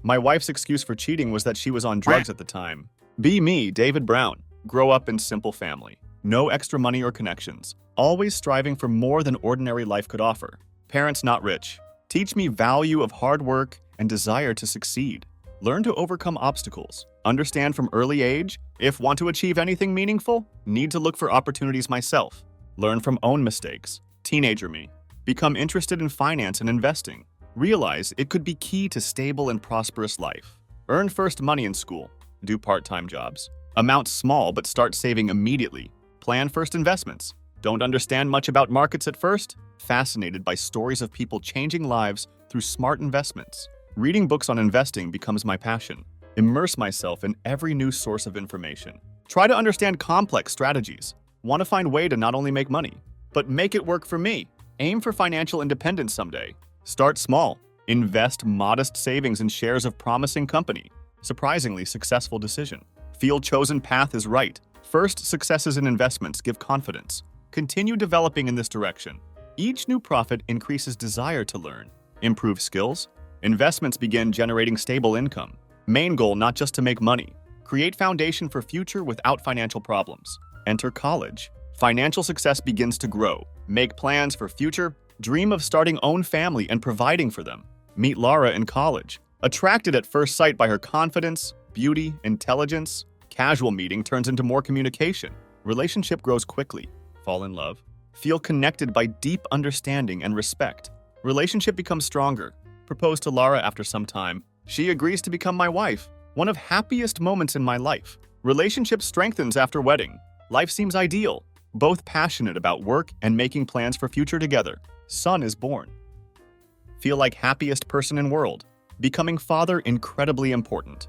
My wife's excuse for cheating was that she was on drugs at the time. Be me, David Brown. Grow up in simple family. No extra money or connections. Always striving for more than ordinary life could offer. Parents not rich. Teach me value of hard work and desire to succeed. Learn to overcome obstacles. Understand from early age, if want to achieve anything meaningful, need to look for opportunities myself. Learn from own mistakes. Teenager me. Become interested in finance and investing. Realize it could be key to stable and prosperous life. Earn first money in school. Do part-time jobs. Amount small but start saving immediately. Plan first investments. Don't understand much about markets at first? Fascinated by stories of people changing lives through smart investments. Reading books on investing becomes my passion. Immerse myself in every new source of information. Try to understand complex strategies. Want to find a way to not only make money, but make it work for me. Aim for financial independence someday. Start small. Invest modest savings in shares of promising company. Surprisingly successful decision. Feel chosen path is right. First successes in investments give confidence. Continue developing in this direction. Each new profit increases desire to learn. Improve skills. Investments begin generating stable income. Main goal not just to make money. Create foundation for future without financial problems. Enter college. Financial success begins to grow. Make plans for future. Dream of starting own family and providing for them. Meet Laura in college. Attracted at first sight by her confidence, beauty, intelligence. Casual meeting turns into more communication. Relationship grows quickly. Fall in love. Feel connected by deep understanding and respect. Relationship becomes stronger. Propose to Laura after some time. She agrees to become my wife. One of happiest moments in my life. Relationship strengthens after wedding. Life seems ideal. Both passionate about work and making plans for future together. Son is born. Feel like happiest person in world. Becoming father incredibly important.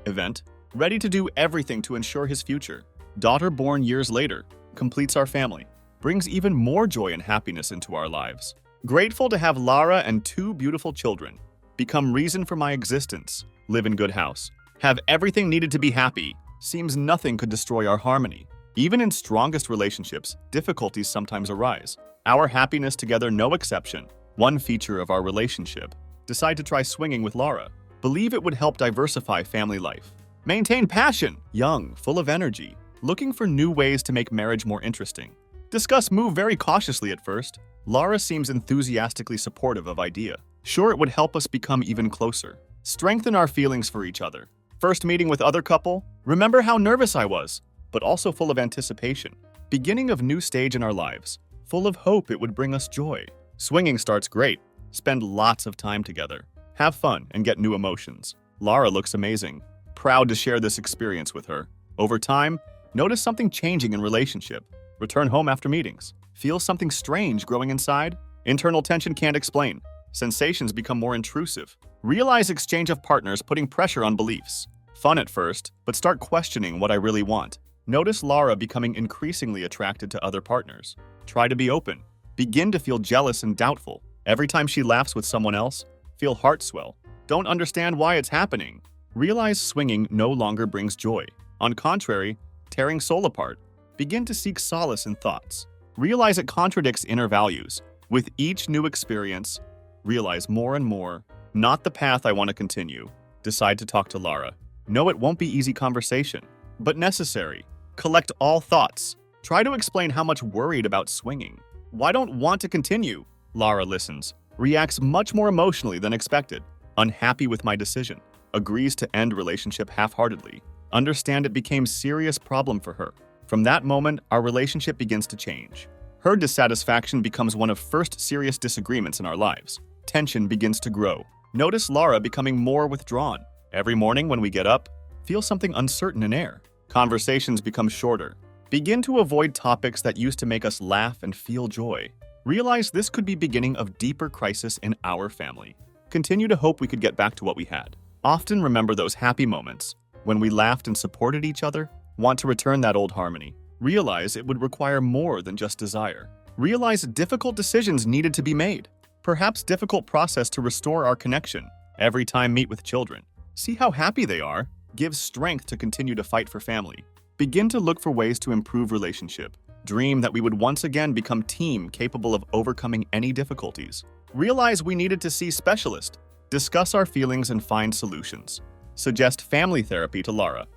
Event. Ready to do everything to ensure his future. Daughter born years later. Completes our family. Brings even more joy and happiness into our lives. Grateful to have Lara and 2 beautiful children. Become reason for my existence. Live in good house. Have everything needed to be happy. Seems nothing could destroy our harmony. Even in strongest relationships, difficulties sometimes arise. Our happiness together no exception. One feature of our relationship. Decide to try swinging with Lara. Believe it would help diversify family life. Maintain passion. Young, full of energy. Looking for new ways to make marriage more interesting. Discuss move very cautiously at first. Lara seems enthusiastically supportive of idea. Sure it would help us become even closer. Strengthen our feelings for each other. First meeting with other couple. Remember how nervous I was, but also full of anticipation. Beginning of new stage in our lives. Full of hope it would bring us joy. Swinging starts great. Spend lots of time together. Have fun and get new emotions. Lara looks amazing. Proud to share this experience with her. Over time, notice something changing in relationship. Return home after meetings. Feel something strange growing inside. Internal tension can't explain. Sensations become more intrusive. Realize exchange of partners putting pressure on beliefs. Fun at first, but start questioning what I really want. Notice Lara becoming increasingly attracted to other partners. Try to be open. Begin to feel jealous and doubtful. Every time she laughs with someone else, feel heart swell. Don't understand why it's happening. Realize swinging no longer brings joy. On contrary, tearing soul apart. Begin to seek solace in thoughts. Realize it contradicts inner values. With each new experience, realize more and more, not the path I want to continue. Decide to talk to Lara. Know it won't be easy conversation, but necessary. Collect all thoughts. Try to explain how much worried about swinging. Why don't want to continue? Lara listens. Reacts much more emotionally than expected. Unhappy with my decision. Agrees to end relationship half-heartedly. Understand it became serious problem for her. From that moment, our relationship begins to change. Her dissatisfaction becomes one of first serious disagreements in our lives. Tension begins to grow. Notice Lara becoming more withdrawn. Every morning when we get up, feel something uncertain in air. Conversations become shorter. Begin to avoid topics that used to make us laugh and feel joy. Realize this could be beginning of deeper crisis in our family. Continue to hope we could get back to what we had. Often remember those happy moments when we laughed and supported each other. Want to return that old harmony. Realize it would require more than just desire. Realize difficult decisions needed to be made. Perhaps difficult process to restore our connection. Every time meet with children. See how happy they are. Gives strength to continue to fight for family. Begin to look for ways to improve relationship. Dream that we would once again become team capable of overcoming any difficulties. Realize we needed to see specialist. Discuss our feelings and find solutions. Suggest family therapy to Lara.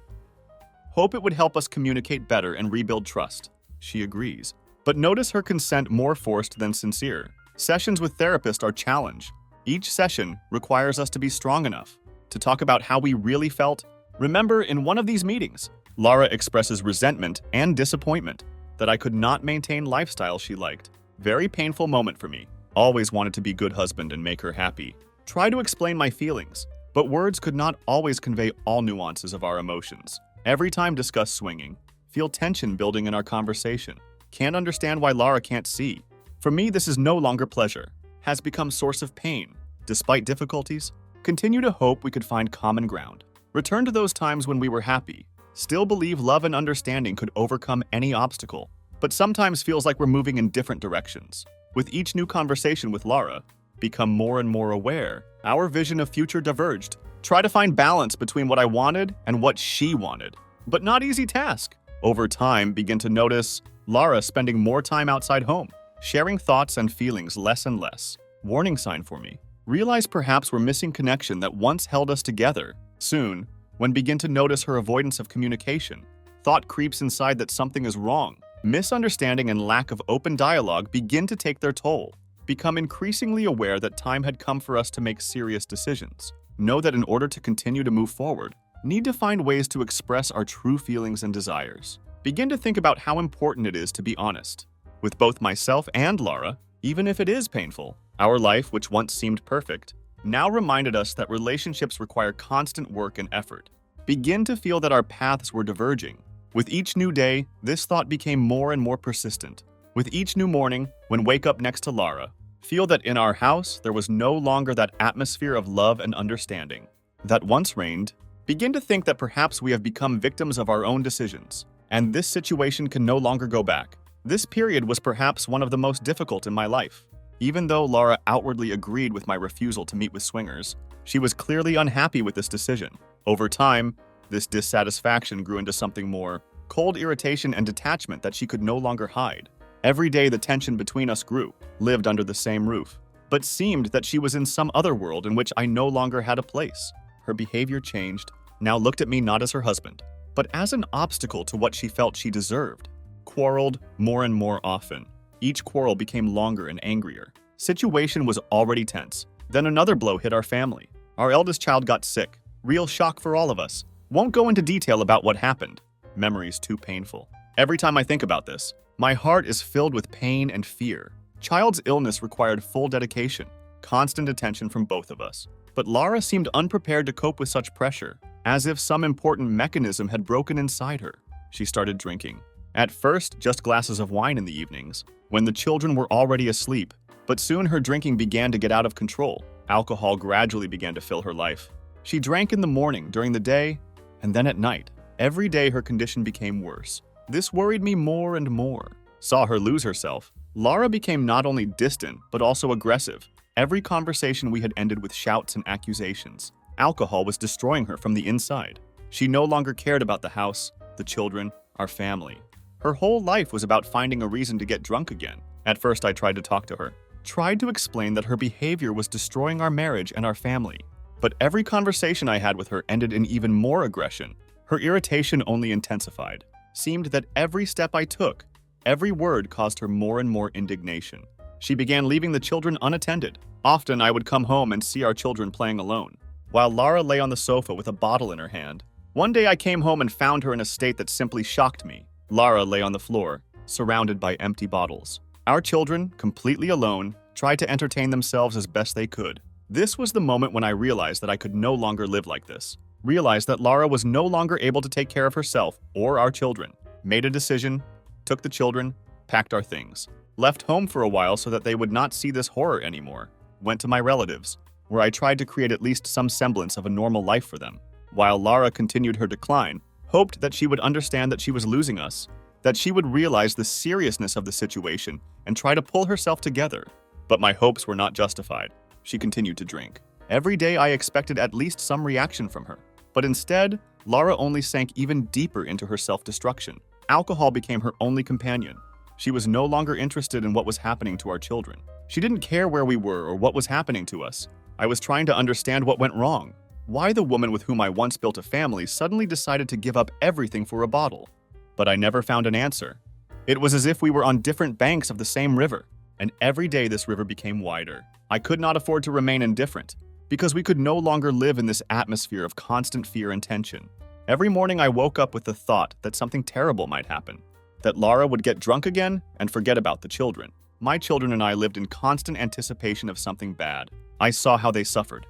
Hope it would help us communicate better and rebuild trust. She agrees. But notice her consent more forced than sincere. Sessions with therapist are challenge. Each session requires us to be strong enough to talk about how we really felt. Remember, in one of these meetings, Lara expresses resentment and disappointment that I could not maintain lifestyle she liked. Very painful moment for me. Always wanted to be good husband and make her happy. Try to explain my feelings, but words could not always convey all nuances of our emotions. Every time discuss swinging. Feel tension building in our conversation. Can't understand why Lara can't see. For me, this is no longer pleasure. Has become source of pain. Despite difficulties, continue to hope we could find common ground. Return to those times when we were happy. Still believe love and understanding could overcome any obstacle, but sometimes feels like we're moving in different directions. With each new conversation with Lara, become more and more aware. Our vision of future diverged. Try to find balance between what I wanted and what she wanted. But not easy task. Over time, begin to notice Lara spending more time outside home, sharing thoughts and feelings less and less. Warning sign for me. Realize perhaps we're missing connection that once held us together. Soon, when begin to notice her avoidance of communication, thought creeps inside that something is wrong. Misunderstanding and lack of open dialogue begin to take their toll. Become increasingly aware that time had come for us to make serious decisions. Know that in order to continue to move forward, need to find ways to express our true feelings and desires. Begin to think about how important it is to be honest. With both myself and Lara, even if it is painful, our life, which once seemed perfect, now reminded us that relationships require constant work and effort. Begin to feel that our paths were diverging. With each new day, this thought became more and more persistent. With each new morning, when wake up next to Lara, feel that in our house there was no longer that atmosphere of love and understanding that once reigned. Begin to think that perhaps we have become victims of our own decisions, and this situation can no longer go back. This period was perhaps one of the most difficult in my life. Even though Lara outwardly agreed with my refusal to meet with swingers, she was clearly unhappy with this decision. Over time, this dissatisfaction grew into something more, cold irritation and detachment that she could no longer hide. Every day the tension between us grew, lived under the same roof, but seemed that she was in some other world in which I no longer had a place. Her behavior changed, now looked at me not as her husband, but as an obstacle to what she felt she deserved. Quarreled more and more often. Each quarrel became longer and angrier. Situation was already tense. Then another blow hit our family. Our eldest child got sick. Real shock for all of us. Won't go into detail about what happened. Memories too painful. Every time I think about this, my heart is filled with pain and fear. Child's illness required full dedication, constant attention from both of us. But Lara seemed unprepared to cope with such pressure, as if some important mechanism had broken inside her. She started drinking. At first, just glasses of wine in the evenings, when the children were already asleep. But soon her drinking began to get out of control. Alcohol gradually began to fill her life. She drank in the morning, during the day, and then at night. Every day her condition became worse. This worried me more and more. Saw her lose herself. Lara became not only distant, but also aggressive. Every conversation we had ended with shouts and accusations. Alcohol was destroying her from the inside. She no longer cared about the house, the children, our family. Her whole life was about finding a reason to get drunk again. At first I tried to talk to her. Tried to explain that her behavior was destroying our marriage and our family. But every conversation I had with her ended in even more aggression. Her irritation only intensified. Seemed that every step I took, every word caused her more and more indignation. She began leaving the children unattended. Often I would come home and see our children playing alone, while Lara lay on the sofa with a bottle in her hand. One day I came home and found her in a state that simply shocked me. Lara lay on the floor, surrounded by empty bottles. Our children, completely alone, tried to entertain themselves as best they could. This was the moment when I realized that I could no longer live like this. Realized that Lara was no longer able to take care of herself or our children. Made a decision, took the children, packed our things. Left home for a while so that they would not see this horror anymore. Went to my relatives, where I tried to create at least some semblance of a normal life for them. While Lara continued her decline, hoped that she would understand that she was losing us, that she would realize the seriousness of the situation and try to pull herself together. But my hopes were not justified. She continued to drink. Every day I expected at least some reaction from her. But instead, Lara only sank even deeper into her self-destruction. Alcohol became her only companion. She was no longer interested in what was happening to our children. She didn't care where we were or what was happening to us. I was trying to understand what went wrong. Why the woman with whom I once built a family suddenly decided to give up everything for a bottle. But I never found an answer. It was as if we were on different banks of the same river, and every day this river became wider. I could not afford to remain indifferent, because we could no longer live in this atmosphere of constant fear and tension. Every morning I woke up with the thought that something terrible might happen, that Lara would get drunk again and forget about the children. My children and I lived in constant anticipation of something bad. I saw how they suffered,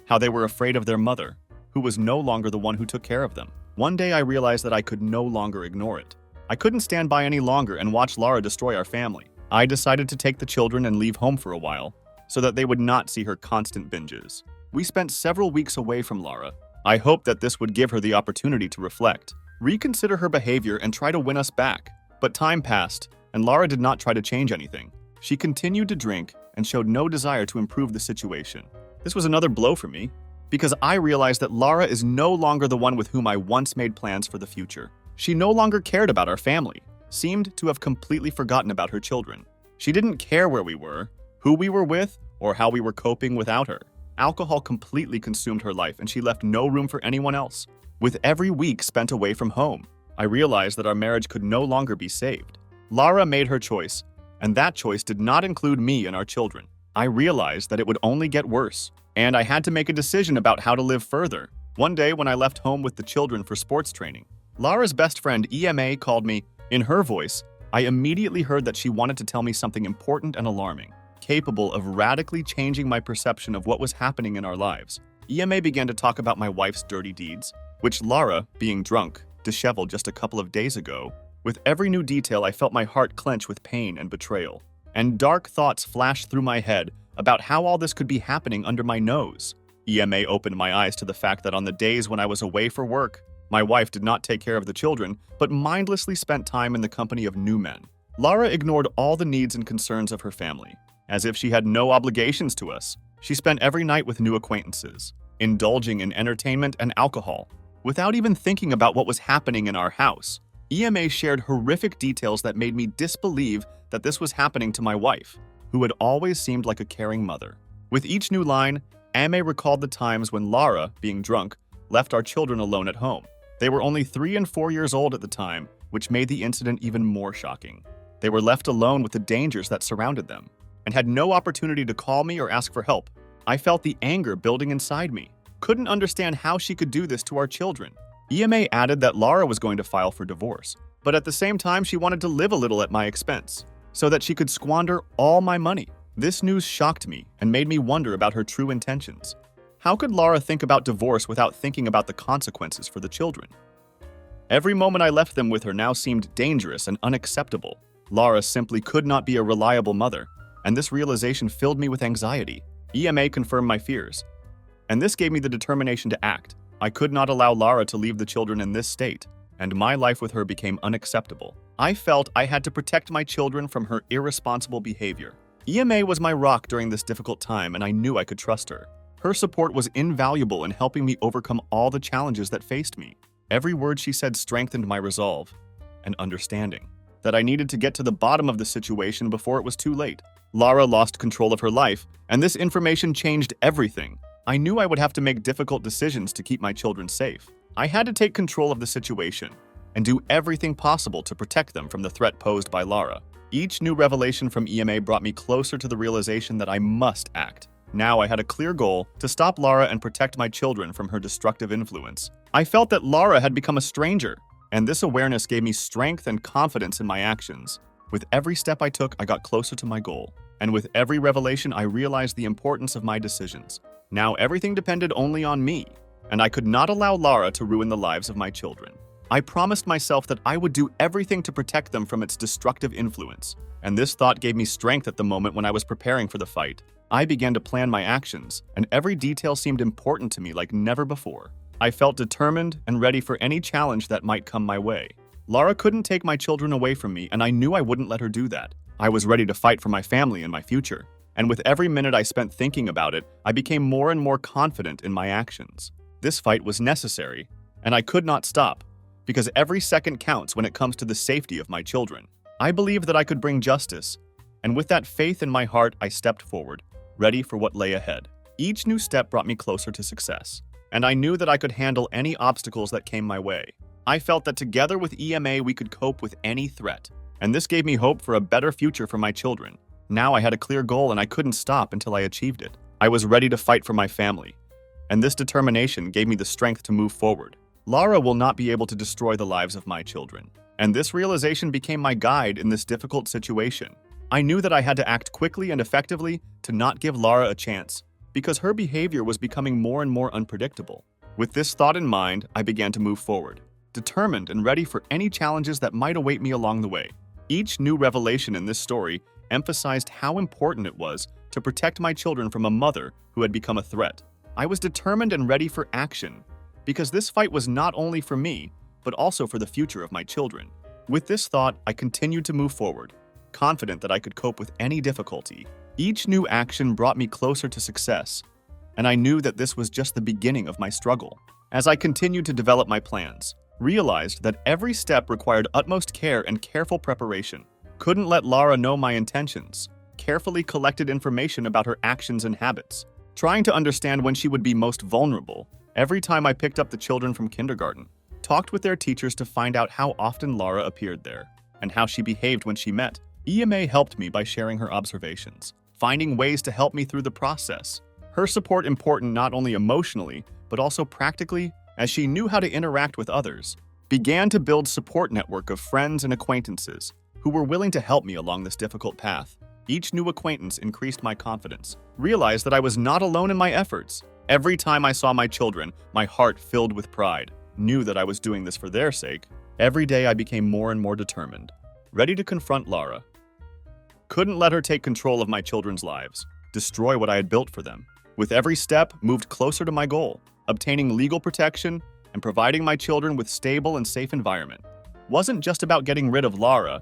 how they were afraid of their mother, who was no longer the one who took care of them. One day I realized that I could no longer ignore it. I couldn't stand by any longer and watch Lara destroy our family. I decided to take the children and leave home for a while, so that they would not see her constant binges. We spent several weeks away from Lara. I hoped that this would give her the opportunity to reflect, reconsider her behavior, and try to win us back. But time passed, and Lara did not try to change anything. She continued to drink and showed no desire to improve the situation. This was another blow for me, because I realized that Lara is no longer the one with whom I once made plans for the future. She no longer cared about our family, seemed to have completely forgotten about her children. She didn't care where we were, who we were with, or how we were coping without her. Alcohol completely consumed her life, and she left no room for anyone else. With every week spent away from home, I realized that our marriage could no longer be saved. Lara made her choice, and that choice did not include me and our children. I realized that it would only get worse, and I had to make a decision about how to live further. One day, when I left home with the children for sports training, Lara's best friend EMA called me. In her voice, I immediately heard that she wanted to tell me something important and alarming, capable of radically changing my perception of what was happening in our lives. EMA began to talk about my wife's dirty deeds, which Lara, being drunk, disheveled just a couple of days ago. With every new detail, I felt my heart clench with pain and betrayal, and dark thoughts flashed through my head about how all this could be happening under my nose. EMA opened my eyes to the fact that on the days when I was away for work, my wife did not take care of the children, but mindlessly spent time in the company of new men. Lara ignored all the needs and concerns of her family, as if she had no obligations to us. She spent every night with new acquaintances, indulging in entertainment and alcohol, without even thinking about what was happening in our house. EMA shared horrific details that made me disbelieve that this was happening to my wife, who had always seemed like a caring mother. With each new line, EMA recalled the times when Lara, being drunk, left our children alone at home. They were only 3 and 4 years old at the time, which made the incident even more shocking. They were left alone with the dangers that surrounded them, and had no opportunity to call me or ask for help. I felt the anger building inside me. Couldn't understand how she could do this to our children. EMA added that Lara was going to file for divorce, but at the same time she wanted to live a little at my expense, so that she could squander all my money. This news shocked me and made me wonder about her true intentions. How could Lara think about divorce without thinking about the consequences for the children? Every moment I left them with her now seemed dangerous and unacceptable. Lara simply could not be a reliable mother, and this realization filled me with anxiety. EMA confirmed my fears, and this gave me the determination to act. I could not allow Lara to leave the children in this state, and my life with her became unacceptable. I felt I had to protect my children from her irresponsible behavior. EMA was my rock during this difficult time, and I knew I could trust her. Her support was invaluable in helping me overcome all the challenges that faced me. Every word she said strengthened my resolve and understanding that I needed to get to the bottom of the situation before it was too late. Lara lost control of her life, and this information changed everything. I knew I would have to make difficult decisions to keep my children safe. I had to take control of the situation and do everything possible to protect them from the threat posed by Lara. Each new revelation from EMA brought me closer to the realization that I must act. Now I had a clear goal to stop Lara and protect my children from her destructive influence. I felt that Lara had become a stranger, and this awareness gave me strength and confidence in my actions. With every step I took, I got closer to my goal, and with every revelation, I realized the importance of my decisions. Now everything depended only on me, and I could not allow Lara to ruin the lives of my children. I promised myself that I would do everything to protect them from its destructive influence, and this thought gave me strength at the moment when I was preparing for the fight. I began to plan my actions, and every detail seemed important to me like never before. I felt determined and ready for any challenge that might come my way. Lara couldn't take my children away from me, and I knew I wouldn't let her do that. I was ready to fight for my family and my future, and with every minute I spent thinking about it, I became more and more confident in my actions. This fight was necessary, and I could not stop, because every second counts when it comes to the safety of my children. I believed that I could bring justice, and with that faith in my heart, I stepped forward, ready for what lay ahead. Each new step brought me closer to success, and I knew that I could handle any obstacles that came my way. I felt that together with EMA we could cope with any threat, and this gave me hope for a better future for my children. Now I had a clear goal and I couldn't stop until I achieved it. I was ready to fight for my family, and this determination gave me the strength to move forward. Lara will not be able to destroy the lives of my children, and this realization became my guide in this difficult situation. I knew that I had to act quickly and effectively to not give Lara a chance, because her behavior was becoming more and more unpredictable. With this thought in mind, I began to move forward, determined and ready for any challenges that might await me along the way. Each new revelation in this story emphasized how important it was to protect my children from a mother who had become a threat. I was determined and ready for action, because this fight was not only for me, but also for the future of my children. With this thought, I continued to move forward, confident that I could cope with any difficulty. Each new action brought me closer to success, and I knew that this was just the beginning of my struggle. As I continued to develop my plans, realized that every step required utmost care and careful preparation. Couldn't let Lara know my intentions. Carefully collected information about her actions and habits, trying to understand when she would be most vulnerable. Every time I picked up the children from kindergarten, talked with their teachers to find out how often Lara appeared there, and how she behaved when she met. EMA helped me by sharing her observations, finding ways to help me through the process. Her support important not only emotionally, but also practically, as she knew how to interact with others. Began to build support network of friends and acquaintances who were willing to help me along this difficult path. Each new acquaintance increased my confidence, realized that I was not alone in my efforts. Every time I saw my children, my heart filled with pride, knew that I was doing this for their sake. Every day I became more and more determined, ready to confront Lara. Couldn't let her take control of my children's lives, destroy what I had built for them. With every step, moved closer to my goal, obtaining legal protection and providing my children with stable and safe environment. Wasn't just about getting rid of Lara,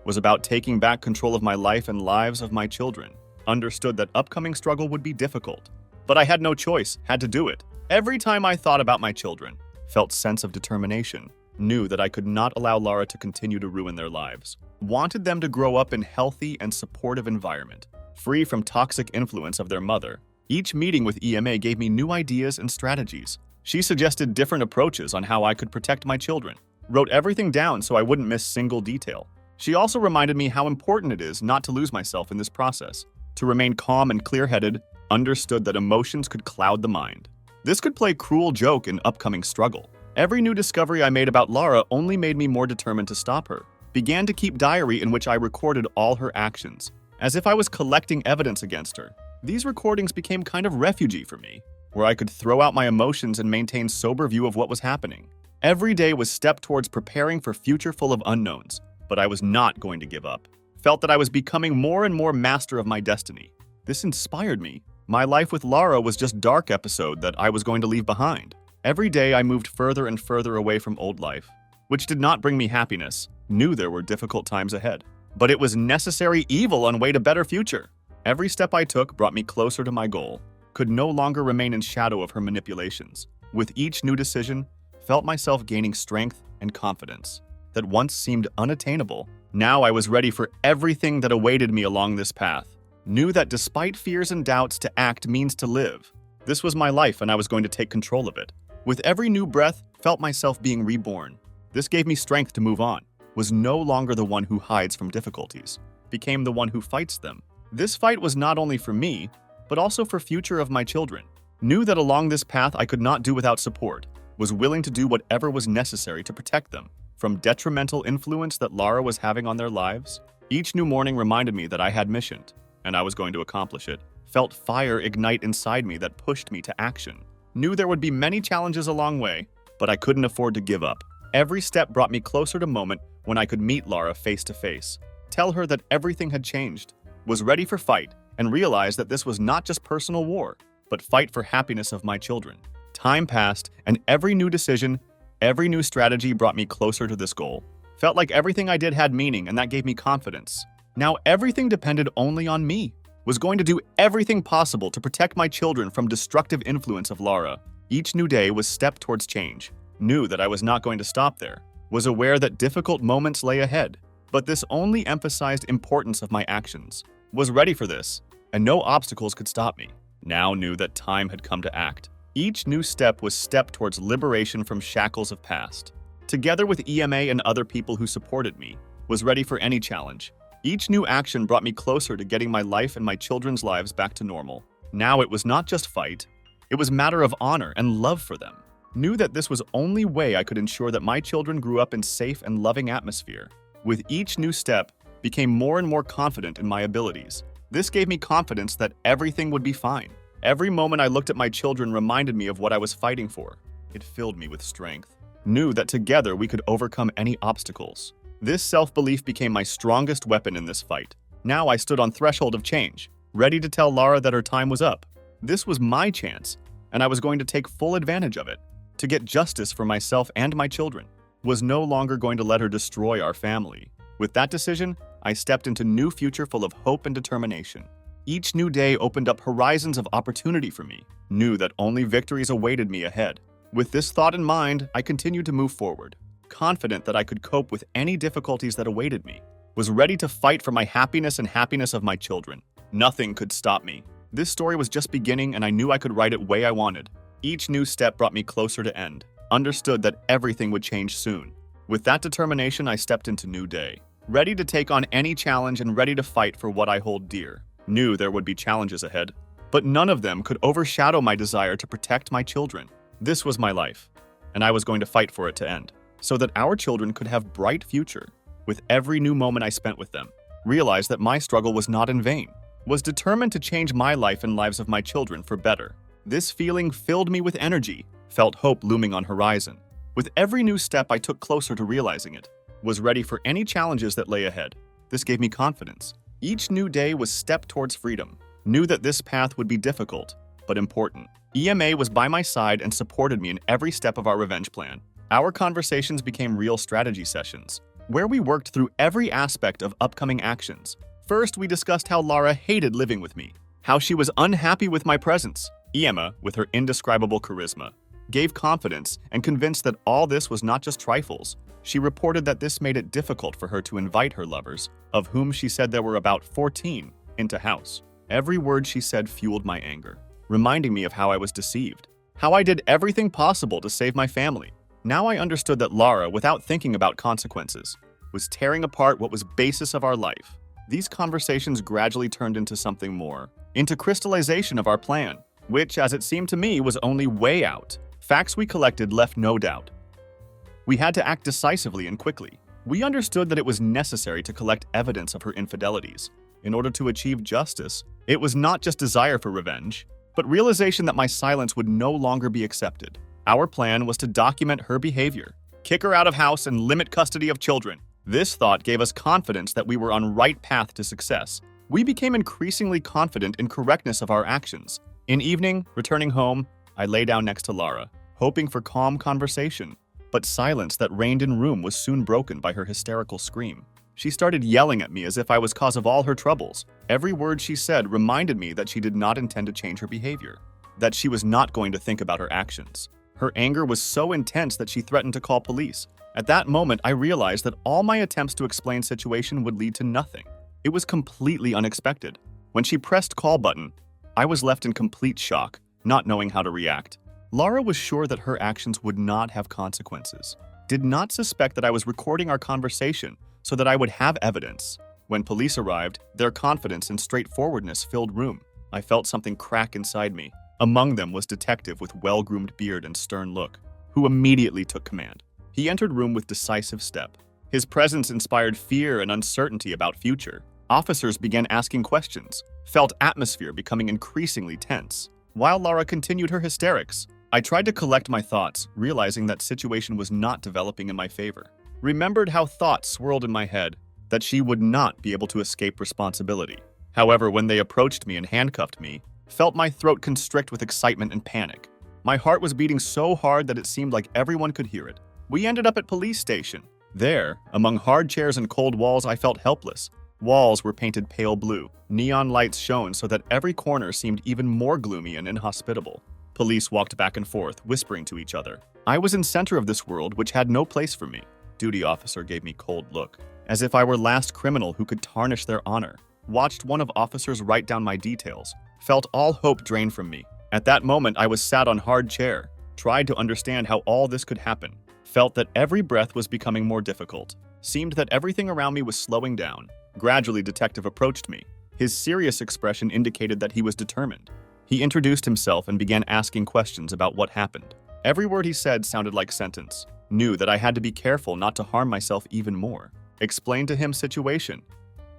was about taking back control of my life and lives of my children. Understood that upcoming struggle would be difficult, but I had no choice, had to do it. Every time I thought about my children, felt sense of determination, knew that I could not allow Lara to continue to ruin their lives. Wanted them to grow up in healthy and supportive environment, free from toxic influence of their mother. Each meeting with EMA gave me new ideas and strategies. She suggested different approaches on how I could protect my children, wrote everything down so I wouldn't miss single detail. She also reminded me how important it is not to lose myself in this process, to remain calm and clear-headed, understood that emotions could cloud the mind. This could play cruel joke in upcoming struggle. Every new discovery I made about Lara only made me more determined to stop her. Began to keep diary in which I recorded all her actions, as if I was collecting evidence against her. These recordings became kind of refuge for me, where I could throw out my emotions and maintain sober view of what was happening. Every day was step towards preparing for future full of unknowns, but I was not going to give up. Felt that I was becoming more and more master of my destiny. This inspired me. My life with Lara was just dark episode that I was going to leave behind. Every day I moved further and further away from old life, which did not bring me happiness. Knew there were difficult times ahead, but it was necessary evil on way to better future. Every step I took brought me closer to my goal. Could no longer remain in shadow of her manipulations. With each new decision, felt myself gaining strength and confidence that once seemed unattainable. Now I was ready for everything that awaited me along this path. Knew that despite fears and doubts, to act means to live. This was my life and I was going to take control of it. With every new breath, felt myself being reborn. This gave me strength to move on. Was no longer the one who hides from difficulties. Became the one who fights them. This fight was not only for me, but also for future of my children. Knew that along this path I could not do without support. Was willing to do whatever was necessary to protect them from detrimental influence that Lara was having on their lives. Each new morning reminded me that I had mission, and I was going to accomplish it. Felt fire ignite inside me that pushed me to action. Knew there would be many challenges along the way, but I couldn't afford to give up. Every step brought me closer to the moment when I could meet Lara face to face. Tell her that everything had changed. Was ready for fight, and realized that this was not just personal war, but fight for happiness of my children. Time passed, and every new decision, every new strategy brought me closer to this goal. Felt like everything I did had meaning, and that gave me confidence. Now everything depended only on me. Was going to do everything possible to protect my children from destructive influence of Lara. Each new day was step towards change. Knew that I was not going to stop there. Was aware that difficult moments lay ahead, but this only emphasized importance of my actions. Was ready for this, and no obstacles could stop me. now knew that time had come to act. Each new step was step towards liberation from shackles of past. Together with EMA and other people who supported me, was ready for any challenge. Each new action brought me closer to getting my life and my children's lives back to normal. Now it was not just fight, it was matter of honor and love for them. Knew that this was only way I could ensure that my children grew up in safe and loving atmosphere. With each new step, became more and more confident in my abilities. This gave me confidence that everything would be fine. Every moment I looked at my children reminded me of what I was fighting for. It filled me with strength. Knew that together we could overcome any obstacles. This self-belief became my strongest weapon in this fight. Now I stood on threshold of change, ready to tell Lara that her time was up. This was my chance, and I was going to take full advantage of it. To get justice for myself and my children. Was no longer going to let her destroy our family. With that decision, I stepped into a new future full of hope and determination. Each new day opened up horizons of opportunity for me. Knew that only victories awaited me ahead. With this thought in mind, I continued to move forward. Confident that I could cope with any difficulties that awaited me. Was ready to fight for my happiness and happiness of my children. Nothing could stop me. This story was just beginning and I knew I could write it way I wanted. Each new step brought me closer to end. Understood that everything would change soon. With that determination, I stepped into new day. Ready to take on any challenge and ready to fight for what I hold dear. Knew there would be challenges ahead, but none of them could overshadow my desire to protect my children. This was my life, and I was going to fight for it to end, so that our children could have bright future. With every new moment I spent with them, realized that my struggle was not in vain. Was determined to change my life and lives of my children for better. This feeling filled me with energy, felt hope looming on horizon. With every new step I took closer to realizing it. Was ready for any challenges that lay ahead. This gave me confidence. Each new day was step towards freedom. Knew that this path would be difficult, but important. EMA was by my side and supported me in every step of our revenge plan. Our conversations became real strategy sessions, where we worked through every aspect of upcoming actions. First, we discussed how Lara hated living with me, how she was unhappy with my presence. EMA, with her indescribable charisma, gave confidence and convinced that all this was not just trifles. She reported that this made it difficult for her to invite her lovers, of whom she said there were about 14, into house. Every word she said fueled my anger, reminding me of how I was deceived, how I did everything possible to save my family. Now I understood that Lara, without thinking about consequences, was tearing apart what was basis of our life. These conversations gradually turned into something more, into crystallization of our plan, which, as it seemed to me, was only way out. Facts we collected left no doubt. We had to act decisively and quickly. We understood that it was necessary to collect evidence of her infidelities. In order to achieve justice, it was not just desire for revenge, but realization that my silence would no longer be accepted. Our plan was to document her behavior, kick her out of house, and limit custody of children. This thought gave us confidence that we were on right path to success. We became increasingly confident in correctness of our actions. In evening, returning home, I lay down next to Lara, hoping for calm conversation. But silence that reigned in room was soon broken by her hysterical scream. She started yelling at me as if I was cause of all her troubles. Every word she said reminded me that she did not intend to change her behavior, that she was not going to think about her actions. Her anger was so intense that she threatened to call police. At that moment, I realized that all my attempts to explain situation would lead to nothing. It was completely unexpected. When she pressed call button, I was left in complete shock, not knowing how to react. Lara was sure that her actions would not have consequences. Did not suspect that I was recording our conversation so that I would have evidence. When police arrived, their confidence and straightforwardness filled room. I felt something crack inside me. Among them was detective with well-groomed beard and stern look, who immediately took command. He entered room with decisive step. His presence inspired fear and uncertainty about future. Officers began asking questions, felt atmosphere becoming increasingly tense. While Lara continued her hysterics, I tried to collect my thoughts, realizing that situation was not developing in my favor. Remembered how thoughts swirled in my head, that she would not be able to escape responsibility. However, when they approached me and handcuffed me, felt my throat constrict with excitement and panic. My heart was beating so hard that it seemed like everyone could hear it. We ended up at police station. There, among hard chairs and cold walls, I felt helpless. Walls were painted pale blue. Neon lights shone so that every corner seemed even more gloomy and inhospitable. Police walked back and forth, whispering to each other. I was in center of this world which had no place for me. Duty officer gave me cold look, as if I were last criminal who could tarnish their honor. Watched one of officers write down my details, Felt all hope drained from me. At that moment, I was sat on hard chair, tried to understand how all this could happen. Felt that every breath was becoming more difficult. Seemed that everything around me was slowing down. Gradually, Detective approached me. His serious expression indicated that he was determined. He introduced himself and began asking questions about what happened. Every word he said sounded like sentence. Knew that I had to be careful not to harm myself even more. Explained to him situation.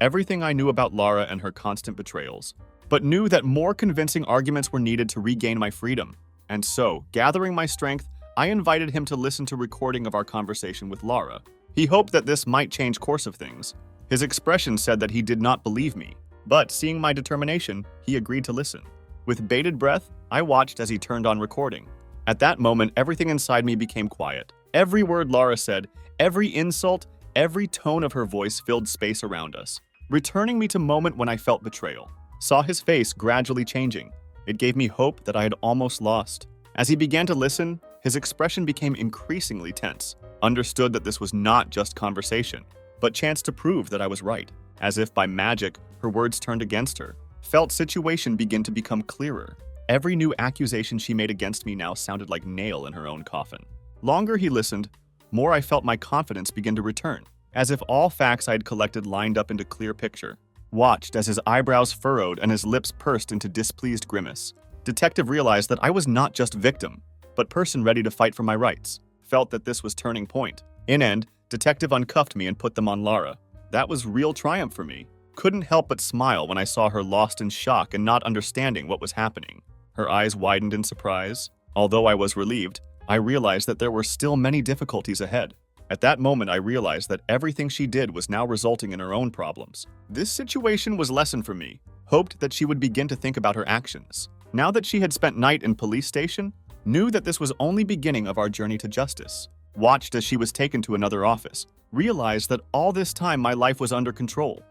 Everything I knew about Lara and her constant betrayals. But knew that more convincing arguments were needed to regain my freedom. And so, gathering my strength, I invited him to listen to recording of our conversation with Lara. He hoped that this might change course of things. His expression said that he did not believe me, but seeing my determination, he agreed to listen. With bated breath, I watched as he turned on recording. At that moment, everything inside me became quiet. Every word Lara said, every insult, every tone of her voice filled space around us, returning me to moment when I felt betrayal. Saw his face gradually changing. It gave me hope that I had almost lost. As he began to listen, his expression became increasingly tense. Understood that this was not just conversation, but chance to prove that I was right. As if by magic, her words turned against her. Felt situation begin to become clearer. Every new accusation she made against me now sounded like nail in her own coffin. Longer he listened, more I felt my confidence begin to return, as if all facts I had collected lined up into clear picture. Watched as his eyebrows furrowed and his lips pursed into displeased grimace. Detective realized that I was not just victim, but person ready to fight for my rights. Felt that this was turning point. In end, Detective uncuffed me and put them on Lara. That was real triumph for me. Couldn't help but smile when I saw her lost in shock and not understanding what was happening. Her eyes widened in surprise. Although I was relieved, I realized that there were still many difficulties ahead. At that moment, I realized that everything she did was now resulting in her own problems. This situation was lesson for me. Hoped that she would begin to think about her actions. Now that she had spent night in police station, knew that this was only beginning of our journey to justice. Watched as she was taken to another office. Realized that all this time my life was under control,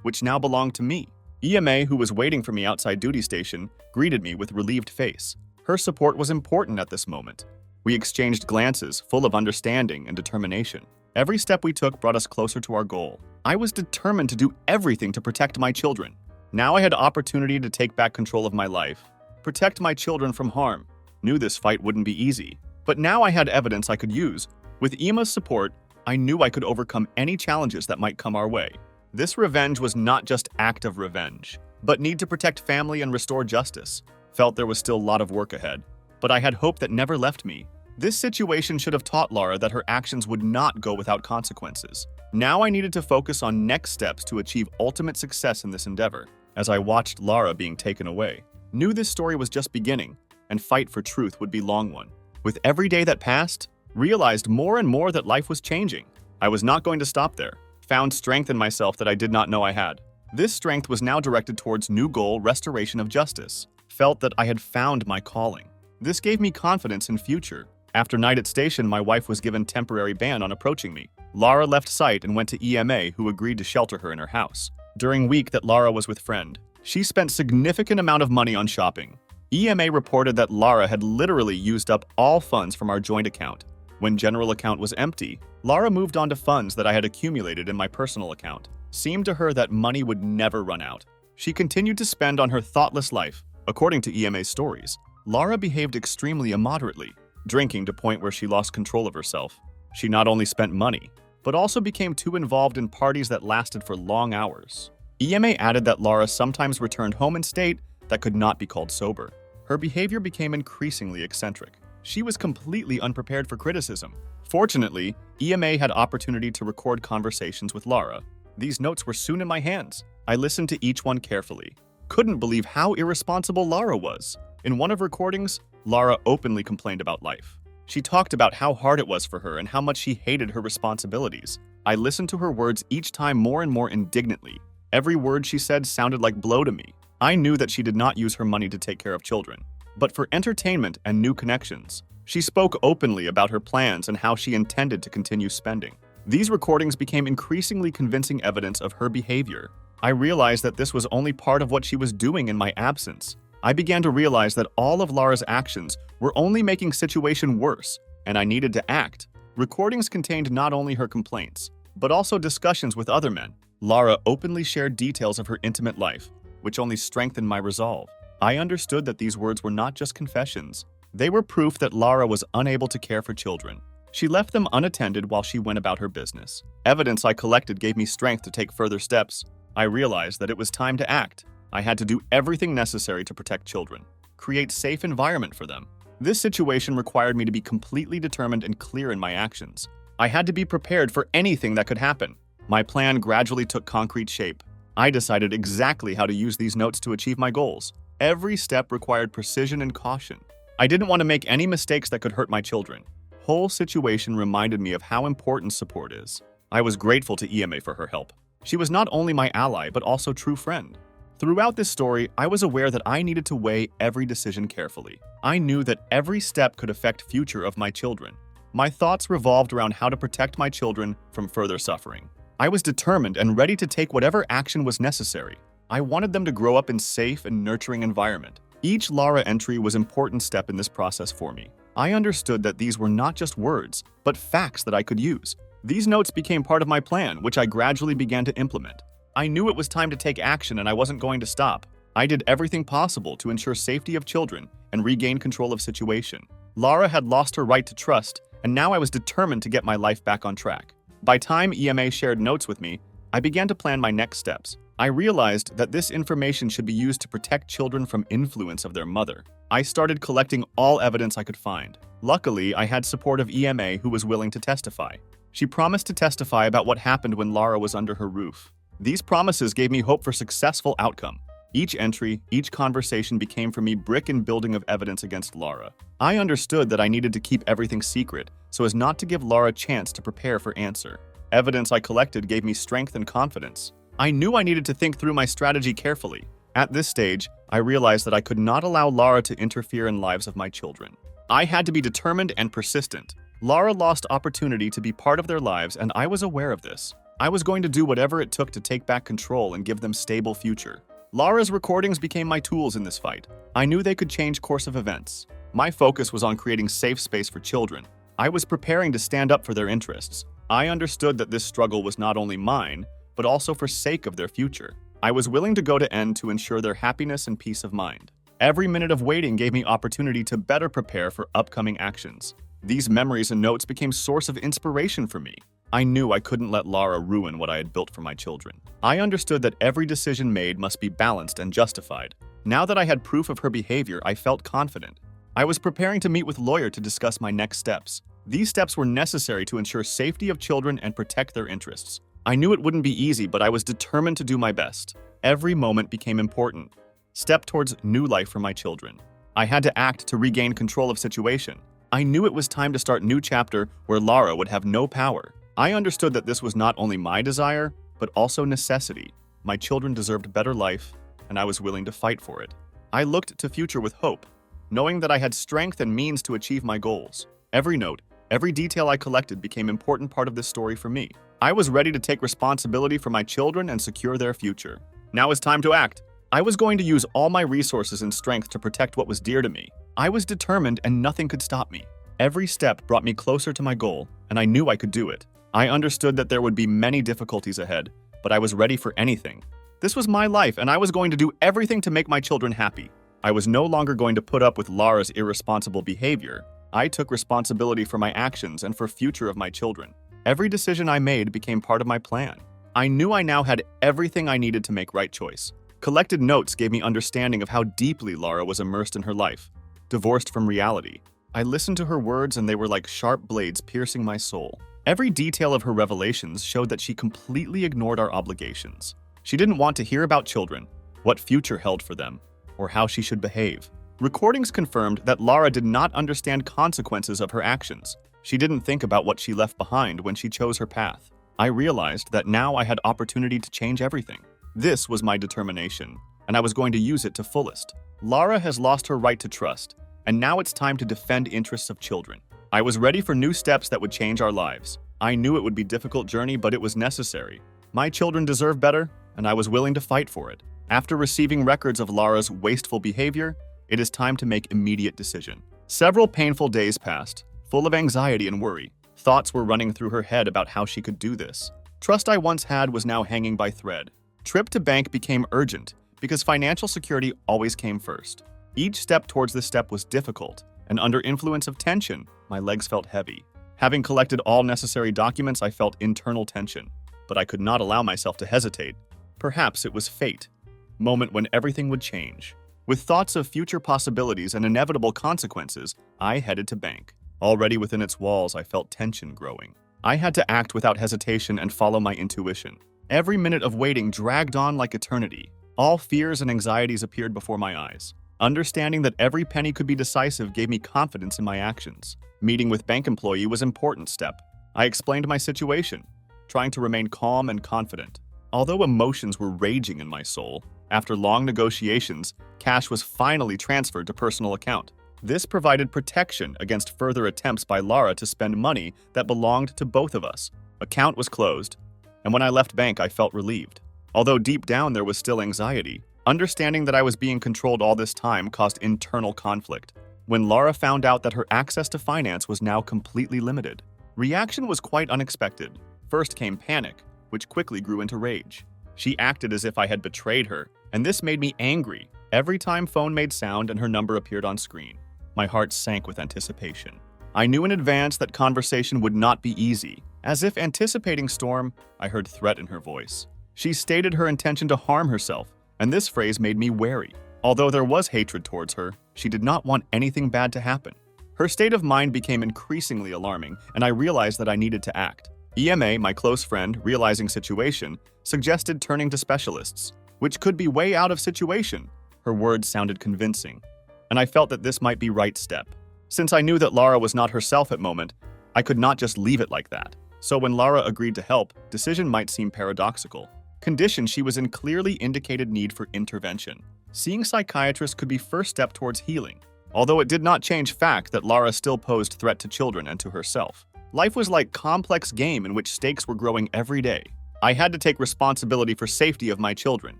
which now belonged to me. EMA, who was waiting for me outside duty station, greeted me with relieved face. Her support was important at this moment. We exchanged glances full of understanding and determination. Every step we took brought us closer to our goal. I was determined to do everything to protect my children. Now I had opportunity to take back control of my life, protect my children from harm. Knew this fight wouldn't be easy, but now I had evidence I could use. With EMA's support, I knew I could overcome any challenges that might come our way. This revenge was not just act of revenge, but need to protect family and restore justice. Felt there was still a lot of work ahead, but I had hope that never left me. This situation should have taught Lara that her actions would not go without consequences. Now I needed to focus on next steps to achieve ultimate success in this endeavor. As I watched Lara being taken away, knew this story was just beginning, and fight for truth would be long one. With every day that passed, realized more and more that life was changing. I was not going to stop there. Found strength in myself that I did not know I had. This strength was now directed towards new goal, restoration of justice. Felt that I had found my calling. This gave me confidence in future. After night at station, my wife was given temporary ban on approaching me. Lara left site and went to EMA, who agreed to shelter her in her house. During week that Lara was with friend, she spent significant amount of money on shopping. EMA reported that Lara had literally used up all funds from our joint account. When general account was empty, Lara moved on to funds that I had accumulated in my personal account. Seemed to her that money would never run out. She continued to spend on her thoughtless life. According to EMA's stories, Lara behaved extremely immoderately, drinking to point where she lost control of herself. She not only spent money, but also became too involved in parties that lasted for long hours. EMA added that Lara sometimes returned home in state that could not be called sober. Her behavior became increasingly eccentric. She was completely unprepared for criticism. Fortunately, EMA had opportunity to record conversations with Lara. These notes were soon in my hands. I listened to each one carefully. Couldn't believe how irresponsible Lara was. In one of recordings, Lara openly complained about life. She talked about how hard it was for her and how much she hated her responsibilities. I listened to her words each time more and more indignantly. Every word she said sounded like blow to me. I knew that she did not use her money to take care of children, but for entertainment and new connections. She spoke openly about her plans and how she intended to continue spending. These recordings became increasingly convincing evidence of her behavior. I realized that this was only part of what she was doing in my absence. I began to realize that all of Lara's actions were only making situation worse, and I needed to act. Recordings contained not only her complaints, but also discussions with other men. Lara openly shared details of her intimate life, which only strengthened my resolve. I understood that these words were not just confessions. They were proof that Lara was unable to care for children. She left them unattended while she went about her business. Evidence I collected gave me strength to take further steps. I realized that it was time to act. I had to do everything necessary to protect children, create safe environment for them. This situation required me to be completely determined and clear in my actions. I had to be prepared for anything that could happen. My plan gradually took concrete shape. I decided exactly how to use these notes to achieve my goals. Every step required precision and caution. I didn't want to make any mistakes that could hurt my children. Whole situation reminded me of how important support is. I was grateful to EMA for her help. She was not only my ally, but also true friend. Throughout this story, I was aware that I needed to weigh every decision carefully. I knew that every step could affect the future of my children. My thoughts revolved around how to protect my children from further suffering. I was determined and ready to take whatever action was necessary. I wanted them to grow up in a safe and nurturing environment. Each Lara entry was an important step in this process for me. I understood that these were not just words, but facts that I could use. These notes became part of my plan, which I gradually began to implement. I knew it was time to take action and I wasn't going to stop. I did everything possible to ensure safety of children and regain control of situation. Lara had lost her right to trust, and now I was determined to get my life back on track. By the time EMA shared notes with me, I began to plan my next steps. I realized that this information should be used to protect children from influence of their mother. I started collecting all evidence I could find. Luckily, I had support of EMA who was willing to testify. She promised to testify about what happened when Lara was under her roof. These promises gave me hope for successful outcome. Each entry, each conversation became for me brick in building of evidence against Lara. I understood that I needed to keep everything secret so as not to give Lara a chance to prepare for answer. Evidence I collected gave me strength and confidence. I knew I needed to think through my strategy carefully. At this stage, I realized that I could not allow Lara to interfere in lives of my children. I had to be determined and persistent. Lara lost opportunity to be part of their lives, and I was aware of this. I was going to do whatever it took to take back control and give them a stable future. Lara's recordings became my tools in this fight. I knew they could change course of events. My focus was on creating safe space for children. I was preparing to stand up for their interests. I understood that this struggle was not only mine, but also for sake of their future. I was willing to go to end to ensure their happiness and peace of mind. Every minute of waiting gave me opportunity to better prepare for upcoming actions. These memories and notes became a source of inspiration for me. I knew I couldn't let Lara ruin what I had built for my children. I understood that every decision made must be balanced and justified. Now that I had proof of her behavior, I felt confident. I was preparing to meet with a lawyer to discuss my next steps. These steps were necessary to ensure safety of children and protect their interests. I knew it wouldn't be easy, but I was determined to do my best. Every moment became important. Step towards new life for my children. I had to act to regain control of situation. I knew it was time to start a new chapter where Lara would have no power. I understood that this was not only my desire, but also necessity. My children deserved a better life, and I was willing to fight for it. I looked to future with hope, knowing that I had strength and means to achieve my goals. Every note, every detail I collected became an important part of this story for me. I was ready to take responsibility for my children and secure their future. Now it's time to act. I was going to use all my resources and strength to protect what was dear to me. I was determined and nothing could stop me. Every step brought me closer to my goal, and I knew I could do it. I understood that there would be many difficulties ahead, but I was ready for anything. This was my life, and I was going to do everything to make my children happy. I was no longer going to put up with Lara's irresponsible behavior. I took responsibility for my actions and for the future of my children. Every decision I made became part of my plan. I knew I now had everything I needed to make right choice. Collected notes gave me understanding of how deeply Lara was immersed in her life, divorced from reality. I listened to her words and they were like sharp blades piercing my soul. Every detail of her revelations showed that she completely ignored our obligations. She didn't want to hear about children, what future held for them, or how she should behave. Recordings confirmed that Lara did not understand consequences of her actions. She didn't think about what she left behind when she chose her path. I realized that now I had opportunity to change everything. This was my determination, and I was going to use it to fullest. Lara has lost her right to trust, and now it's time to defend interests of children. I was ready for new steps that would change our lives. I knew it would be a difficult journey, but it was necessary. My children deserve better, and I was willing to fight for it. After receiving records of Lara's wasteful behavior, it is time to make immediate decision. Several painful days passed, full of anxiety and worry. Thoughts were running through her head about how she could do this. Trust I once had was now hanging by thread. Trip to bank became urgent because financial security always came first. Each step towards this step was difficult, and under influence of tension, my legs felt heavy. Having collected all necessary documents, I felt internal tension, but I could not allow myself to hesitate. Perhaps it was fate, moment when everything would change. With thoughts of future possibilities and inevitable consequences, I headed to bank. Already within its walls, I felt tension growing. I had to act without hesitation and follow my intuition. Every minute of waiting dragged on like eternity. All fears and anxieties appeared before my eyes. Understanding that every penny could be decisive gave me confidence in my actions. Meeting with bank employee was an important step. I explained my situation, trying to remain calm and confident. Although emotions were raging in my soul, after long negotiations, cash was finally transferred to personal account. This provided protection against further attempts by Lara to spend money that belonged to both of us. Account was closed, and when I left bank, I felt relieved. Although deep down there was still anxiety, understanding that I was being controlled all this time caused internal conflict. When Lara found out that her access to finance was now completely limited, reaction was quite unexpected. First came panic, which quickly grew into rage. She acted as if I had betrayed her, and this made me angry every time phone made sound and her number appeared on screen. My heart sank with anticipation. I knew in advance that conversation would not be easy. As if anticipating storm, I heard threat in her voice. She stated her intention to harm herself, and this phrase made me wary. Although there was hatred towards her, she did not want anything bad to happen. Her state of mind became increasingly alarming, and I realized that I needed to act. EMA, my close friend, realizing situation, suggested turning to specialists, which could be way out of situation. Her words sounded convincing, and I felt that this might be right step. Since I knew that Lara was not herself at moment, I could not just leave it like that. So when Lara agreed to help, decision might seem paradoxical. Condition she was in clearly indicated need for intervention. Seeing psychiatrist could be first step towards healing, although it did not change fact that Lara still posed threat to children and to herself. Life was like complex game in which stakes were growing every day. I had to take responsibility for safety of my children.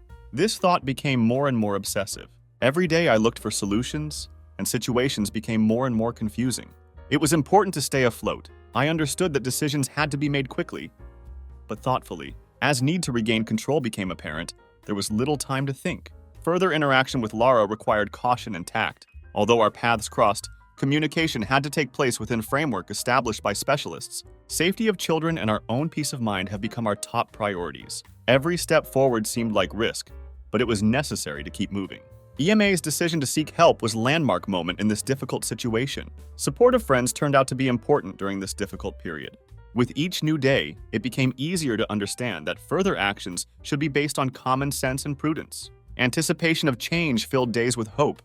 This thought became more and more obsessive. Every day I looked for solutions, and situations became more and more confusing. It was important to stay afloat. I understood that decisions had to be made quickly, but thoughtfully. As need to regain control became apparent, there was little time to think. Further interaction with Lara required caution and tact. Although our paths crossed, communication had to take place within framework established by specialists. Safety of children and our own peace of mind have become our top priorities. Every step forward seemed like risk, but it was necessary to keep moving. EMA's decision to seek help was a landmark moment in this difficult situation. Supportive friends turned out to be important during this difficult period. With each new day, it became easier to understand that further actions should be based on common sense and prudence. Anticipation of change filled days with hope.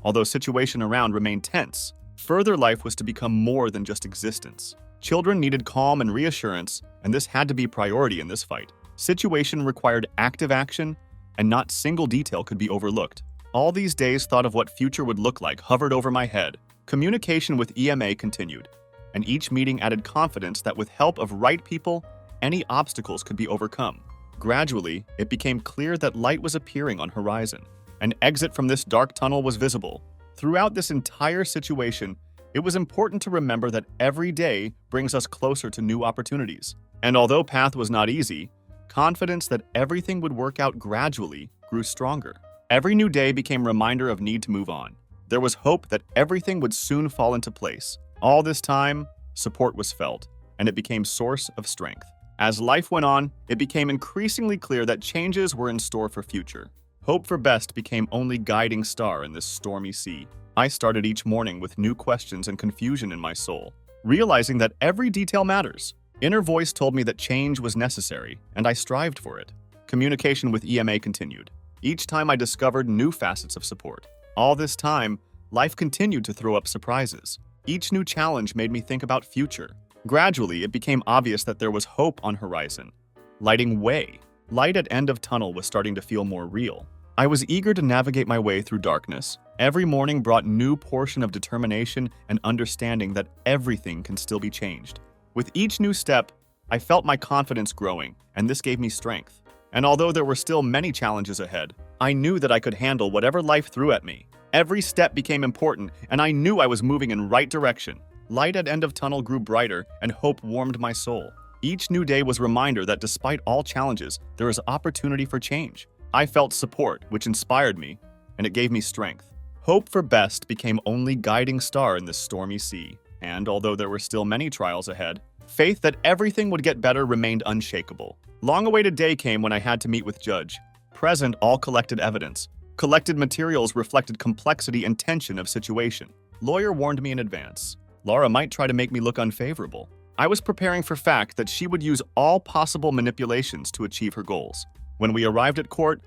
Although situation around remained tense, further life was to become more than just existence. Children needed calm and reassurance, and this had to be priority in this fight. Situation required active action, and not single detail could be overlooked. All these days thought of what future would look like hovered over my head. Communication with EMA continued, and each meeting added confidence that with help of right people, any obstacles could be overcome. Gradually, it became clear that light was appearing on horizon. An exit from this dark tunnel was visible. Throughout this entire situation, it was important to remember that every day brings us closer to new opportunities. And although path was not easy, confidence that everything would work out gradually grew stronger. Every new day became a reminder of need to move on. There was hope that everything would soon fall into place. All this time, support was felt, and it became source of strength. As life went on, it became increasingly clear that changes were in store for future. Hope for best became only guiding star in this stormy sea. I started each morning with new questions and confusion in my soul, realizing that every detail matters. Inner voice told me that change was necessary, and I strived for it. Communication with EMA continued. Each time I discovered new facets of support. All this time, life continued to throw up surprises. Each new challenge made me think about future. Gradually, it became obvious that there was hope on horizon. Lighting way. Light at end of tunnel was starting to feel more real. I was eager to navigate my way through darkness. Every morning brought new portion of determination and understanding that everything can still be changed. With each new step, I felt my confidence growing, and this gave me strength. And although there were still many challenges ahead, I knew that I could handle whatever life threw at me. Every step became important, and I knew I was moving in right direction. Light at end of tunnel grew brighter, and hope warmed my soul. Each new day was a reminder that despite all challenges, there is opportunity for change. I felt support, which inspired me, and it gave me strength. Hope for best became only guiding star in this stormy sea, and although there were still many trials ahead, faith that everything would get better remained unshakable. Long-awaited day came when I had to meet with Judge. Present all collected evidence. Collected materials reflected complexity and tension of situation. Lawyer warned me in advance. Laura might try to make me look unfavorable. I was preparing for fact that she would use all possible manipulations to achieve her goals. When we arrived at court,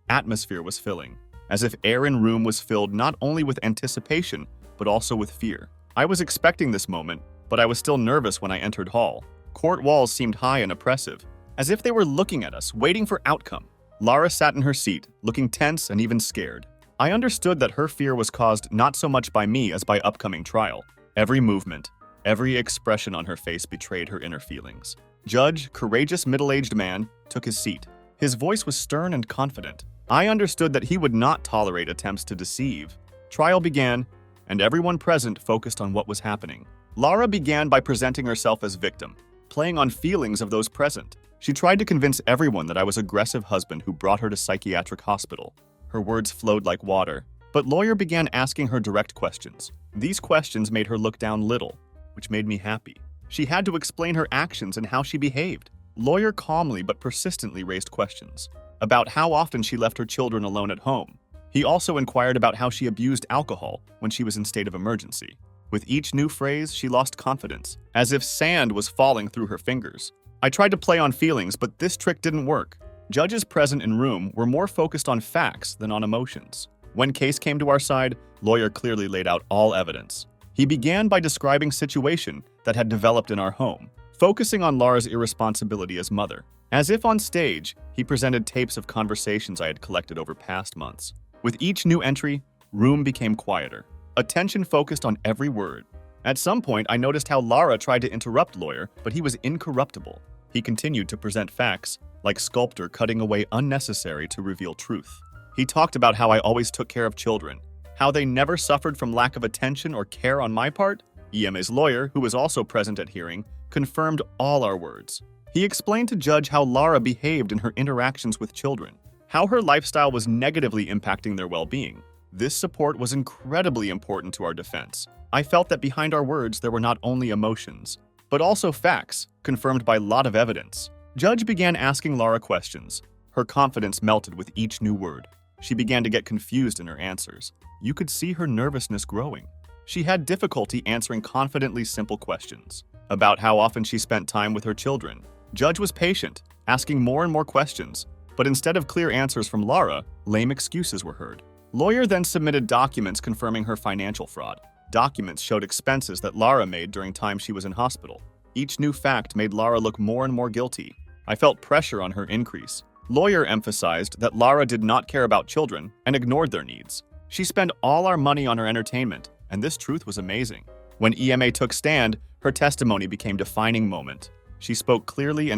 atmosphere was filling, as if air in room was filled not only with anticipation, but also with fear. I was expecting this moment, but I was still nervous when I entered hall. Court walls seemed high and oppressive, as if they were looking at us, waiting for outcome. Lara sat in her seat, looking tense and even scared. I understood that her fear was caused not so much by me as by upcoming trial. Every movement, every expression on her face betrayed her inner feelings. Judge, courageous middle-aged man, took his seat. His voice was stern and confident. I understood that he would not tolerate attempts to deceive. Trial began, and everyone present focused on what was happening. Lara began by presenting herself as victim, playing on feelings of those present. She tried to convince everyone that I was an aggressive husband who brought her to psychiatric hospital. Her words flowed like water, but lawyer began asking her direct questions. These questions made her look down little, which made me happy. She had to explain her actions and how she behaved. Lawyer calmly but persistently raised questions about how often she left her children alone at home. He also inquired about how she abused alcohol when she was in state of emergency. With each new phrase, she lost confidence, as if sand was falling through her fingers. I tried to play on feelings, but this trick didn't work. Judges present in room were more focused on facts than on emotions. When case came to our side, lawyer clearly laid out all evidence. He began by describing situation that had developed in our home, focusing on Lara's irresponsibility as mother. As if on stage, he presented tapes of conversations I had collected over past months. With each new entry, room became quieter. Attention focused on every word. At some point, I noticed how Lara tried to interrupt lawyer, but he was incorruptible. He continued to present facts, like sculptor cutting away unnecessary to reveal truth. He talked about how I always took care of children, how they never suffered from lack of attention or care on my part. EMA's lawyer, who was also present at hearing, confirmed all our words. He explained to Judge how Lara behaved in her interactions with children, how her lifestyle was negatively impacting their well-being. This support was incredibly important to our defense. I felt that behind our words there were not only emotions, but also facts, confirmed by a lot of evidence. Judge began asking Lara questions. Her confidence melted with each new word. She began to get confused in her answers. You could see her nervousness growing. She had difficulty answering confidently simple questions about how often she spent time with her children. Judge was patient, asking more and more questions, but instead of clear answers from Lara, lame excuses were heard. Lawyer then submitted documents confirming her financial fraud. Documents showed expenses that Lara made during time she was in hospital. Each new fact made Lara look more and more guilty. I felt pressure on her increase. Lawyer emphasized that Lara did not care about children and ignored their needs. She spent all our money on her entertainment, and this truth was amazing. When EMA took stand, her testimony became a defining moment. She spoke clearly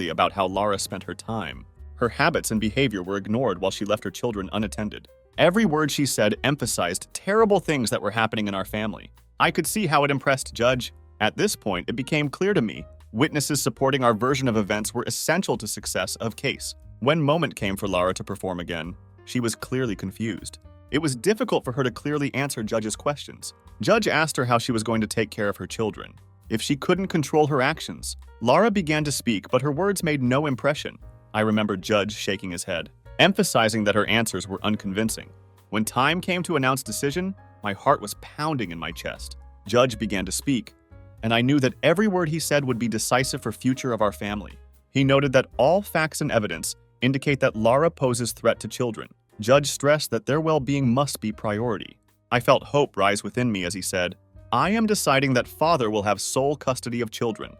about how Lara spent her time. Her habits and behavior were ignored while she left her children unattended. Every word she said emphasized terrible things that were happening in our family. I could see how it impressed Judge. At this point, it became clear to me, witnesses supporting our version of events were essential to success of case. When moment came for Lara to perform again, she was clearly confused. It was difficult for her to clearly answer Judge's questions. Judge asked her how she was going to take care of her children. If she couldn't control her actions, Lara began to speak, but her words made no impression. I remember Judge shaking his head, emphasizing that her answers were unconvincing. When time came to announce decision, my heart was pounding in my chest. Judge began to speak, and I knew that every word he said would be decisive for future of our family. He noted that all facts and evidence indicate that Lara poses threat to children. Judge stressed that their well-being must be priority. I felt hope rise within me as he said, I am deciding that father will have sole custody of children.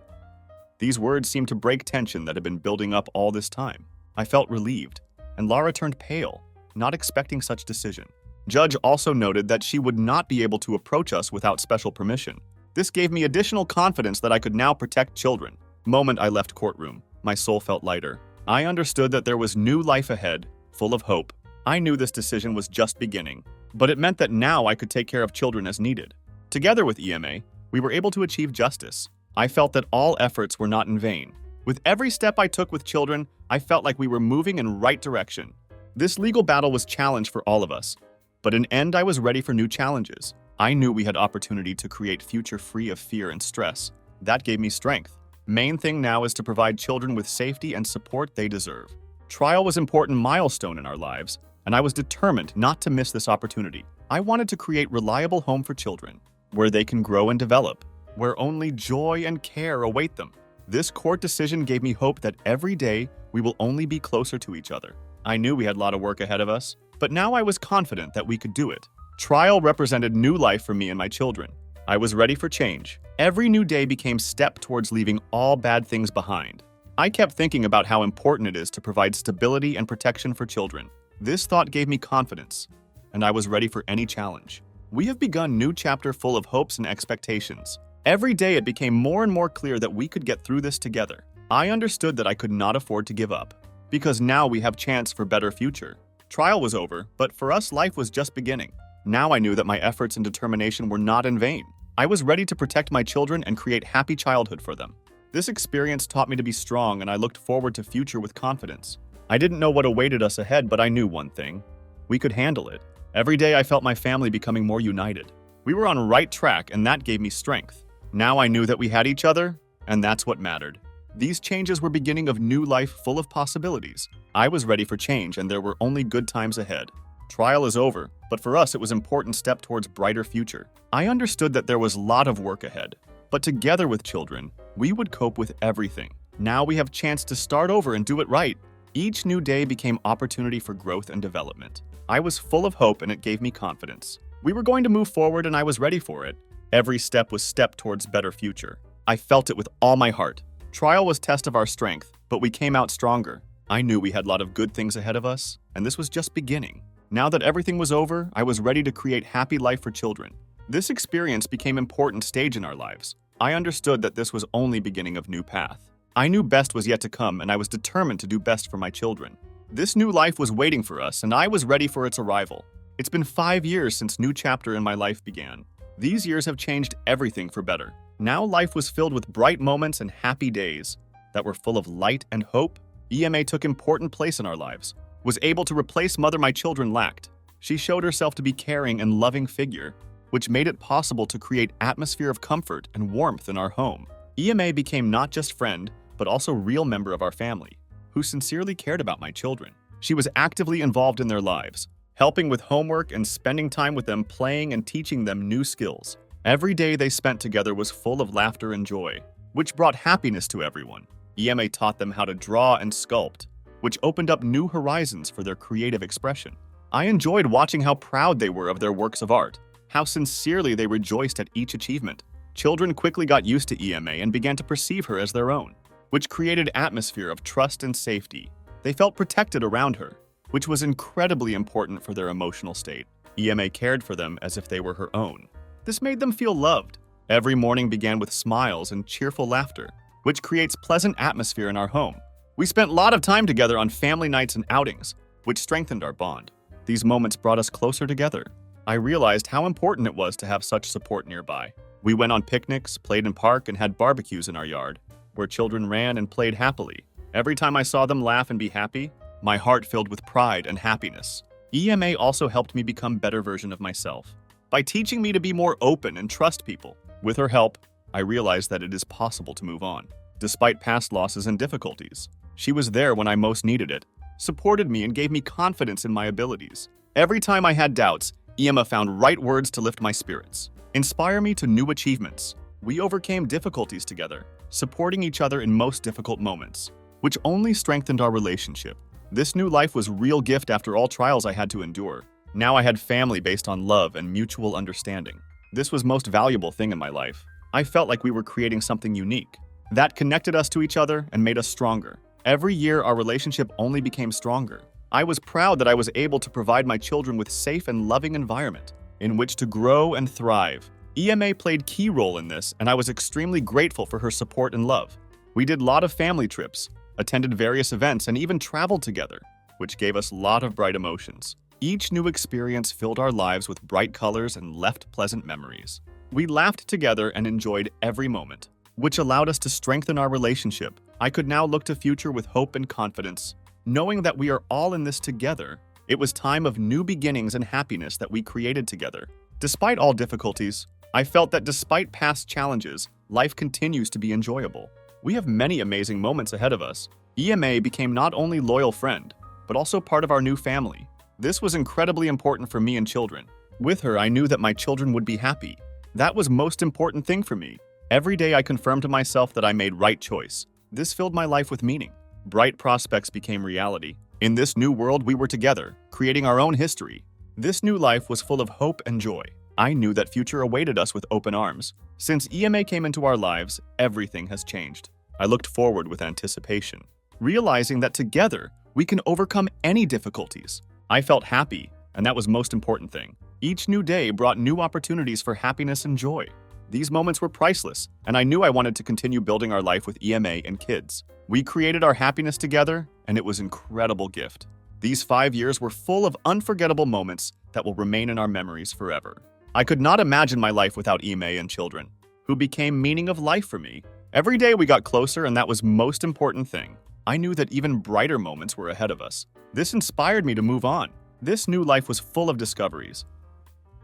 These words seemed to break tension that had been building up all this time. I felt relieved, and Lara turned pale, not expecting such decision. Judge also noted that she would not be able to approach us without special permission. This gave me additional confidence that I could now protect children. The moment I left courtroom, my soul felt lighter. I understood that there was new life ahead, full of hope. I knew this decision was just beginning, but it meant that now I could take care of children as needed. Together with EMA, we were able to achieve justice. I felt that all efforts were not in vain. With every step I took with children, I felt like we were moving in the right direction. This legal battle was challenge for all of us, but in end I was ready for new challenges. I knew we had opportunity to create future free of fear and stress. That gave me strength. Main thing now is to provide children with safety and support they deserve. Trial was an important milestone in our lives, and I was determined not to miss this opportunity. I wanted to create reliable home for children, where they can grow and develop, where only joy and care await them. This court decision gave me hope that every day we will only be closer to each other. I knew we had a lot of work ahead of us, but now I was confident that we could do it. Trial represented new life for me and my children. I was ready for change. Every new day became a step towards leaving all bad things behind. I kept thinking about how important it is to provide stability and protection for children. This thought gave me confidence, and I was ready for any challenge. We have begun a new chapter full of hopes and expectations. Every day it became more and more clear that we could get through this together. I understood that I could not afford to give up, because now we have chance for better future. Trial was over, but for us life was just beginning. Now I knew that my efforts and determination were not in vain. I was ready to protect my children and create happy childhood for them. This experience taught me to be strong, and I looked forward to future with confidence. I didn't know what awaited us ahead, but I knew one thing. We could handle it. Every day I felt my family becoming more united. We were on the right track, and that gave me strength. Now I knew that we had each other, and that's what mattered. These changes were beginning of new life full of possibilities. I was ready for change, and there were only good times ahead. Trial is over, but for us it was an important step towards brighter future. I understood that there was a lot of work ahead, but together with children, we would cope with everything. Now we have a chance to start over and do it right. Each new day became opportunity for growth and development. I was full of hope, and it gave me confidence. We were going to move forward, and I was ready for it. Every step was step towards better future. I felt it with all my heart. Trial was test of our strength, but we came out stronger. I knew we had a lot of good things ahead of us, and this was just beginning. Now that everything was over, I was ready to create happy life for children. This experience became an important stage in our lives. I understood that this was only beginning of new path. I knew best was yet to come, and I was determined to do best for my children. This new life was waiting for us, and I was ready for its arrival. It's been 5 years since new chapter in my life began. These years have changed everything for better. Now life was filled with bright moments and happy days that were full of light and hope. EMA took important place in our lives, was able to replace mother my children lacked. She showed herself to be caring and loving figure, which made it possible to create atmosphere of comfort and warmth in our home. EMA became not just friend, but also real member of our family, who sincerely cared about my children. She was actively involved in their lives, helping with homework and spending time with them, playing and teaching them new skills. Every day they spent together was full of laughter and joy, which brought happiness to everyone. EMA taught them how to draw and sculpt, which opened up new horizons for their creative expression. I enjoyed watching how proud they were of their works of art, how sincerely they rejoiced at each achievement. Children quickly got used to EMA and began to perceive her as their own, which created an atmosphere of trust and safety. They felt protected around her, which was incredibly important for their emotional state. EMA cared for them as if they were her own. This made them feel loved. Every morning began with smiles and cheerful laughter, which creates pleasant atmosphere in our home. We spent a lot of time together on family nights and outings, which strengthened our bond. These moments brought us closer together. I realized how important it was to have such support nearby. We went on picnics, played in park, and had barbecues in our yard, where children ran and played happily. Every time I saw them laugh and be happy, my heart filled with pride and happiness. EMA also helped me become a better version of myself by teaching me to be more open and trust people. With her help, I realized that it is possible to move on. Despite past losses and difficulties, she was there when I most needed it, supported me, and gave me confidence in my abilities. Every time I had doubts, EMA found right words to lift my spirits, inspire me to new achievements. We overcame difficulties together, supporting each other in most difficult moments, which only strengthened our relationship. This new life was a real gift after all trials I had to endure. Now I had family based on love and mutual understanding. This was most valuable thing in my life. I felt like we were creating something unique that connected us to each other and made us stronger. Every year, our relationship only became stronger. I was proud that I was able to provide my children with a safe and loving environment in which to grow and thrive. EMA played a key role in this, and I was extremely grateful for her support and love. We did a lot of family trips, attended various events, and even traveled together, which gave us a lot of bright emotions. Each new experience filled our lives with bright colors and left pleasant memories. We laughed together and enjoyed every moment, which allowed us to strengthen our relationship. I could now look to future with hope and confidence, knowing that we are all in this together It was time of new beginnings and happiness that we created together. Despite all difficulties, I felt that despite past challenges, life continues to be enjoyable. We have many amazing moments ahead of us. EMA became not only loyal friend, but also part of our new family. This was incredibly important for me and children. With her, I knew that my children would be happy. That was most important thing for me. Every day I confirmed to myself that I made right choice. This filled my life with meaning. Bright prospects became reality. In this new world, we were together, creating our own history. This new life was full of hope and joy. I knew that future awaited us with open arms. Since EMA came into our lives, everything has changed. I looked forward with anticipation, realizing that together we can overcome any difficulties. I felt happy, and that was most important thing. Each new day brought new opportunities for happiness and joy. These moments were priceless, and I knew I wanted to continue building our life with EMA and kids. We created our happiness together, and it was an incredible gift. These 5 years were full of unforgettable moments that will remain in our memories forever. I could not imagine my life without EMA and children, who became meaning of life for me. Every day we got closer, and that was most important thing. I knew that even brighter moments were ahead of us. This inspired me to move on. This new life was full of discoveries.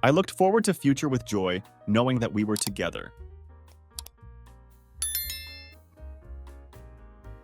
I looked forward to future with joy, knowing that we were together.